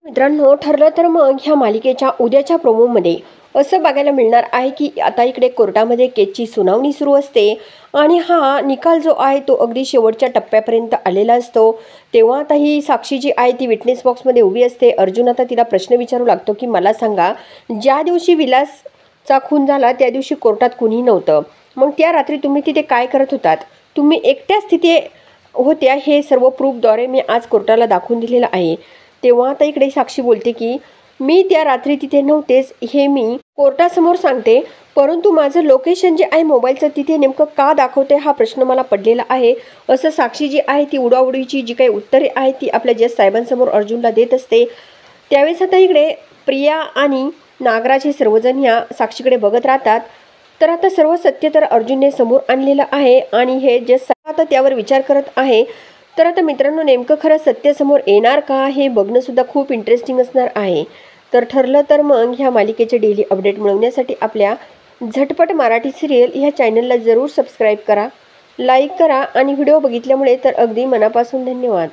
मित्रांनो, ठरलं तर मग ह्या मालिकेच्या उद्याच्या प्रोमोमध्ये असं बघायला मिळणार आहे की आता इकडे कोर्टामध्ये केसची सुनावणी सुरू असते आणि हा निकाल जो आहे तो अगदी शेवटच्या टप्प्यापर्यंत आलेला असतो। तेव्हा आता ही साक्षी जी आहे ती विटनेस बॉक्समध्ये उभी असते। अर्जुन आता तिला प्रश्न विचारू लागतो की मला सांगा, ज्या दिवशी विलासचा खून झाला त्या दिवशी कोर्टात कुणी नव्हतं, मग त्या रात्री तुम्ही तिथे काय करत होतात? तुम्ही एकट्याच तिथे होत्या हे सर्व प्रूफद्वारे मी आज कोर्टाला दाखवून दिलेलं आहे। तेव्हा आता इकडे साक्षी बोलते की मी त्या रात्री तिथे नव्हतेच हे मी कोर्टासमोर सांगते, परंतु माझं लोकेशन जे आहे मोबाईलचं तिथे नेमकं का दाखवते हा प्रश्न मला पडलेला आहे। असं साक्षी जी आहे ती उडाउडीची जी काही उत्तरे आहेत ती आपल्या जज साहेबांसमोर अर्जुनला देत असते। त्यावेळेस आता इकडे प्रिया आणि नागराज हे सर्वजण ह्या साक्षीकडे बघत राहतात। तर आता सर्व सत्य तर अर्जुनने समोर आणलेलं आहे आणि हे जज आता त्यावर विचार करत आहे। तर आता मित्रांनो, नेमकं खरं सत्य समोर येणार का हे बघणं सुद्धा खूप इंटरेस्टिंग असणार आहे। तर ठरलं तर मग ह्या मालिकेचे डेली अपडेट मिळवण्यासाठी आपल्या झटपट मराठी सिरियल ह्या चॅनलला जरूर सबस्क्राईब करा, लाईक करा आणि व्हिडिओ बघितल्यामुळे तर अगदी मनापासून धन्यवाद।